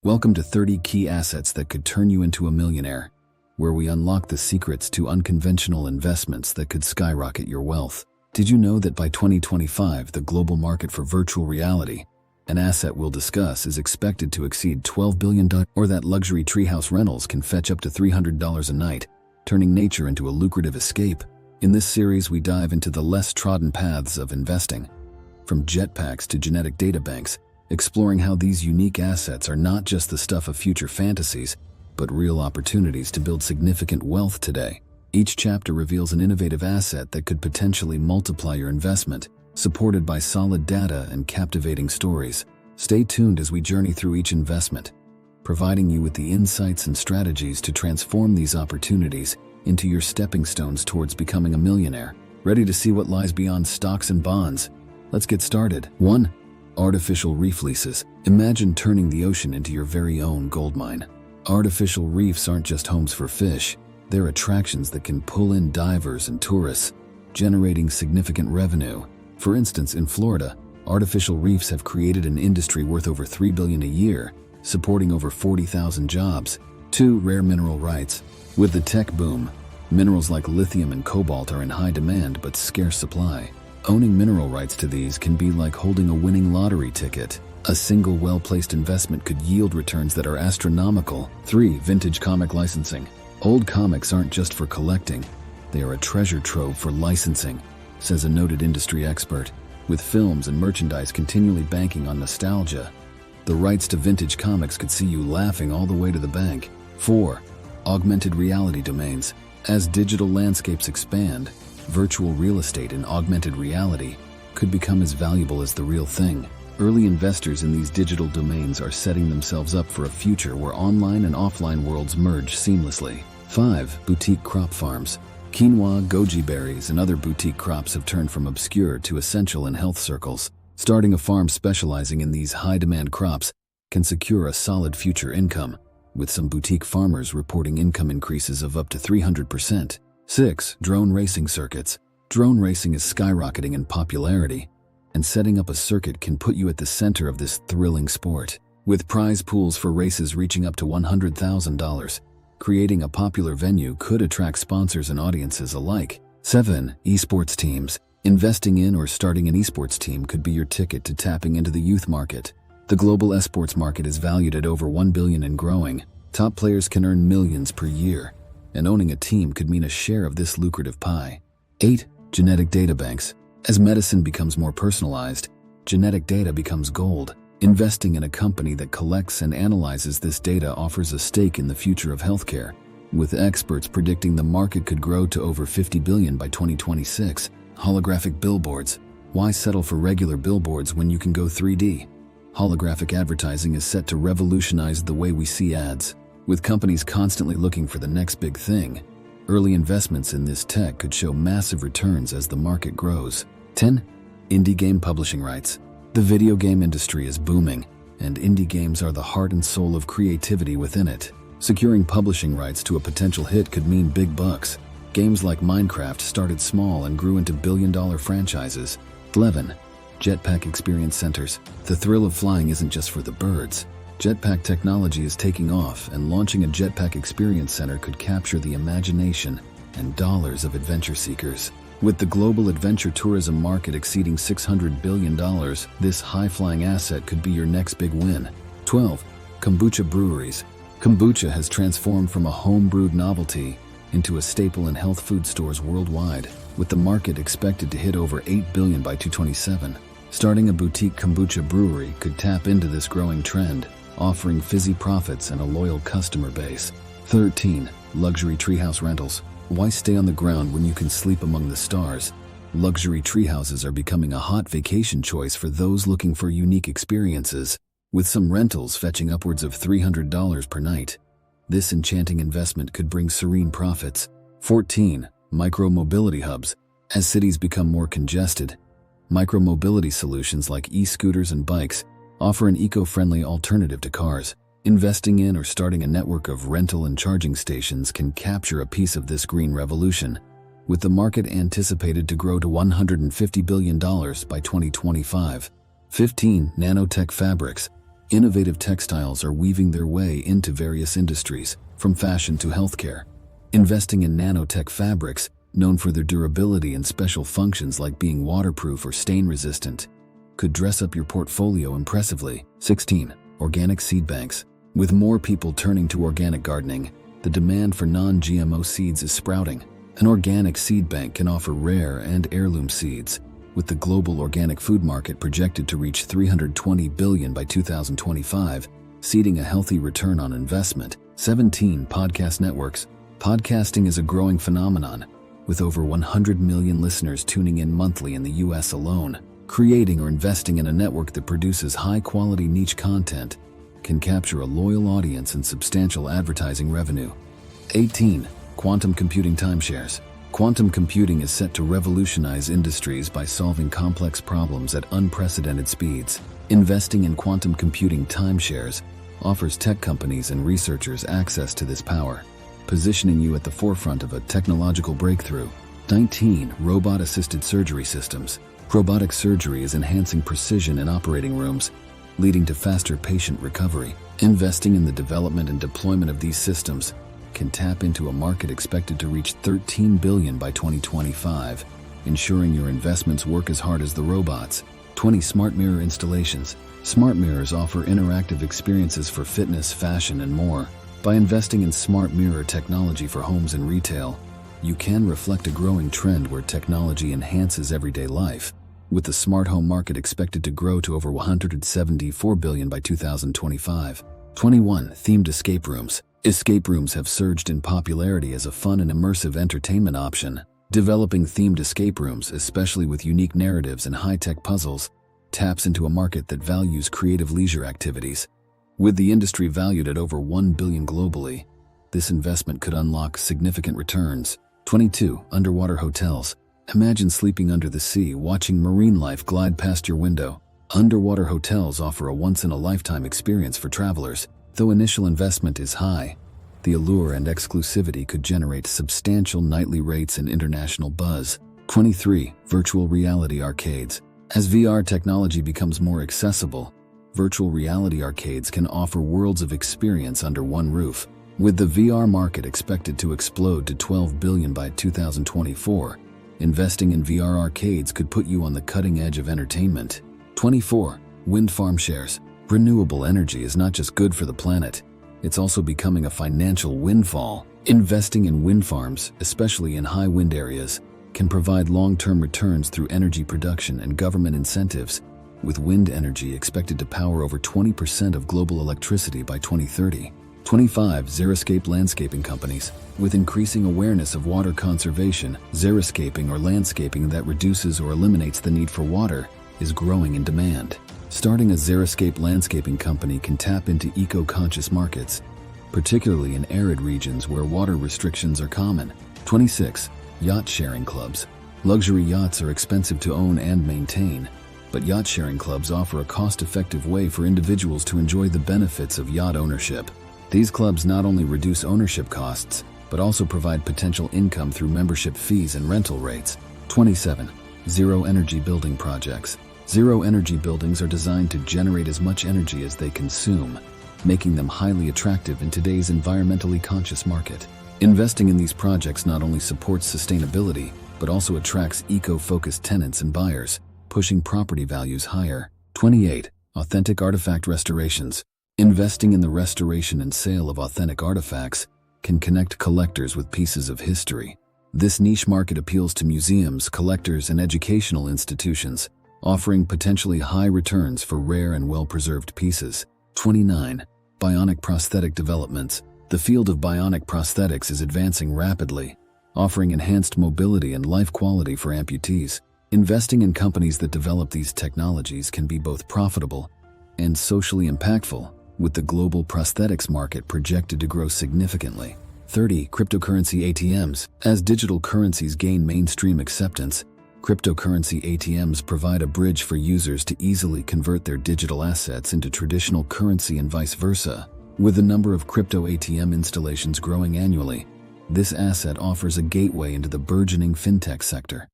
Welcome to 30 Key Assets That Could Turn You Into a Millionaire, where we unlock the secrets to unconventional investments that could skyrocket your wealth. Did you know that by 2025, the global market for virtual reality, an asset we'll discuss, is expected to exceed $12 billion, or that luxury treehouse rentals can fetch up to $300 a night, turning nature into a lucrative escape? In this series, we dive into the less-trodden paths of investing, from jetpacks to genetic data banks, exploring how these unique assets are not just the stuff of future fantasies, but real opportunities to build significant wealth today. Each chapter reveals an innovative asset that could potentially multiply your investment, supported by solid data and captivating stories. Stay tuned as we journey through each investment, providing you with the insights and strategies to transform these opportunities into your stepping stones towards becoming a millionaire. Ready to see what lies beyond stocks and bonds? Let's get started. 1. Artificial reef leases. Imagine turning the ocean into your very own gold mine. Artificial reefs aren't just homes for fish, they're attractions that can pull in divers and tourists, generating significant revenue. For instance, in Florida, artificial reefs have created an industry worth over $3 billion a year, supporting over 40,000 jobs. 2. Rare mineral rights. With the tech boom, minerals like lithium and cobalt are in high demand but scarce supply. Owning mineral rights to these can be like holding a winning lottery ticket. A single well-placed investment could yield returns that are astronomical. 3. Vintage comic licensing. Old comics aren't just for collecting, they are a treasure trove for licensing, says a noted industry expert. With films and merchandise continually banking on nostalgia, the rights to vintage comics could see you laughing all the way to the bank. 4. Augmented reality domains. As digital landscapes expand, virtual real estate and augmented reality could become as valuable as the real thing. Early investors in these digital domains are setting themselves up for a future where online and offline worlds merge seamlessly. 5. Boutique crop farms. Quinoa, goji berries, and other boutique crops have turned from obscure to essential in health circles. Starting a farm specializing in these high-demand crops can secure a solid future income, with some boutique farmers reporting income increases of up to 300%. 6. Drone racing circuits. Drone racing is skyrocketing in popularity, and setting up a circuit can put you at the center of this thrilling sport. With prize pools for races reaching up to $100,000, creating a popular venue could attract sponsors and audiences alike. 7. Esports teams. Investing in or starting an esports team could be your ticket to tapping into the youth market. The global esports market is valued at over $1 billion and growing. Top players can earn millions per year, and owning a team could mean a share of this lucrative pie. 8. Genetic data banks. As medicine becomes more personalized, genetic data becomes gold. Investing in a company that collects and analyzes this data offers a stake in the future of healthcare, with experts predicting the market could grow to over $50 billion by 2026. Holographic billboards. Why settle for regular billboards when you can go 3D? Holographic advertising is set to revolutionize the way we see ads. With companies constantly looking for the next big thing, early investments in this tech could show massive returns as the market grows. 10. Indie game publishing rights. The video game industry is booming, and indie games are the heart and soul of creativity within it. Securing publishing rights to a potential hit could mean big bucks. Games like Minecraft started small and grew into billion-dollar franchises. 11. Jetpack experience centers. The thrill of flying isn't just for the birds. Jetpack technology is taking off, and launching a jetpack experience center could capture the imagination and dollars of adventure seekers. With the global adventure tourism market exceeding $600 billion, this high-flying asset could be your next big win. 12. Kombucha breweries. Kombucha has transformed from a home-brewed novelty into a staple in health food stores worldwide, with the market expected to hit over $8 billion by 2027. Starting a boutique kombucha brewery could tap into this growing trend, offering fizzy profits and a loyal customer base. 13. Luxury treehouse rentals. Why stay on the ground when you can sleep among the stars? Luxury treehouses are becoming a hot vacation choice for those looking for unique experiences, with some rentals fetching upwards of $300 per night. This enchanting investment could bring serene profits. 14. Micro-mobility hubs. As cities become more congested, micro-mobility solutions like e-scooters and bikes offer an eco-friendly alternative to cars. Investing in or starting a network of rental and charging stations can capture a piece of this green revolution, with the market anticipated to grow to $150 billion by 2025. 15. Nanotech fabrics. Innovative textiles are weaving their way into various industries, from fashion to healthcare. Investing in nanotech fabrics, known for their durability and special functions like being waterproof or stain-resistant, could dress up your portfolio impressively. 16. Organic seed banks. With more people turning to organic gardening, the demand for non-GMO seeds is sprouting. An organic seed bank can offer rare and heirloom seeds, with the global organic food market projected to reach $320 billion by 2025, seeding a healthy return on investment. 17. Podcast networks. Podcasting is a growing phenomenon, with over 100 million listeners tuning in monthly in the US alone. Creating or investing in a network that produces high-quality niche content can capture a loyal audience and substantial advertising revenue. 18. Quantum computing timeshares. Quantum computing is set to revolutionize industries by solving complex problems at unprecedented speeds. Investing in quantum computing timeshares offers tech companies and researchers access to this power, positioning you at the forefront of a technological breakthrough. 19. Robot-assisted surgery systems. Robotic surgery is enhancing precision in operating rooms, leading to faster patient recovery. Investing in the development and deployment of these systems can tap into a market expected to reach $13 billion by 2025, ensuring your investments work as hard as the robots. 20. Smart mirror installations. Smart mirrors offer interactive experiences for fitness, fashion, and more. By investing in smart mirror technology for homes and retail, you can reflect a growing trend where technology enhances everyday life, with the smart home market expected to grow to over $174 billion by 2025. 21. Themed escape rooms. Escape rooms have surged in popularity as a fun and immersive entertainment option. Developing themed escape rooms, especially with unique narratives and high-tech puzzles, taps into a market that values creative leisure activities. With the industry valued at over $1 billion globally, this investment could unlock significant returns. 22. Underwater hotels. Imagine sleeping under the sea, watching marine life glide past your window. Underwater hotels offer a once-in-a-lifetime experience for travelers. Though initial investment is high, the allure and exclusivity could generate substantial nightly rates and international buzz. 23. Virtual reality arcades. As VR technology becomes more accessible, virtual reality arcades can offer worlds of experience under one roof. With the VR market expected to explode to $12 billion by 2024, investing in VR arcades could put you on the cutting edge of entertainment. 24. Wind farm shares. Renewable energy is not just good for the planet, it's also becoming a financial windfall. Investing in wind farms, especially in high wind areas, can provide long-term returns through energy production and government incentives, with wind energy expected to power over 20% of global electricity by 2030. 25. Xeriscape landscaping companies. With increasing awareness of water conservation, xeriscaping or landscaping that reduces or eliminates the need for water is growing in demand. Starting a xeriscape landscaping company can tap into eco-conscious markets, particularly in arid regions where water restrictions are common. 26. Yacht sharing clubs. Luxury yachts are expensive to own and maintain, but yacht sharing clubs offer a cost-effective way for individuals to enjoy the benefits of yacht ownership. These clubs not only reduce ownership costs, but also provide potential income through membership fees and rental rates. 27. Zero-energy building projects. Zero-energy buildings are designed to generate as much energy as they consume, making them highly attractive in today's environmentally conscious market. Investing in these projects not only supports sustainability, but also attracts eco-focused tenants and buyers, pushing property values higher. 28. Authentic artifact restorations. Investing in the restoration and sale of authentic artifacts can connect collectors with pieces of history. This niche market appeals to museums, collectors, and educational institutions, offering potentially high returns for rare and well-preserved pieces. 29. Bionic prosthetic developments. The field of bionic prosthetics is advancing rapidly, offering enhanced mobility and life quality for amputees. Investing in companies that develop these technologies can be both profitable and socially impactful, with the global prosthetics market projected to grow significantly. 30. Cryptocurrency ATMs. As digital currencies gain mainstream acceptance, cryptocurrency ATMs provide a bridge for users to easily convert their digital assets into traditional currency and vice versa. With the number of crypto ATM installations growing annually, this asset offers a gateway into the burgeoning fintech sector.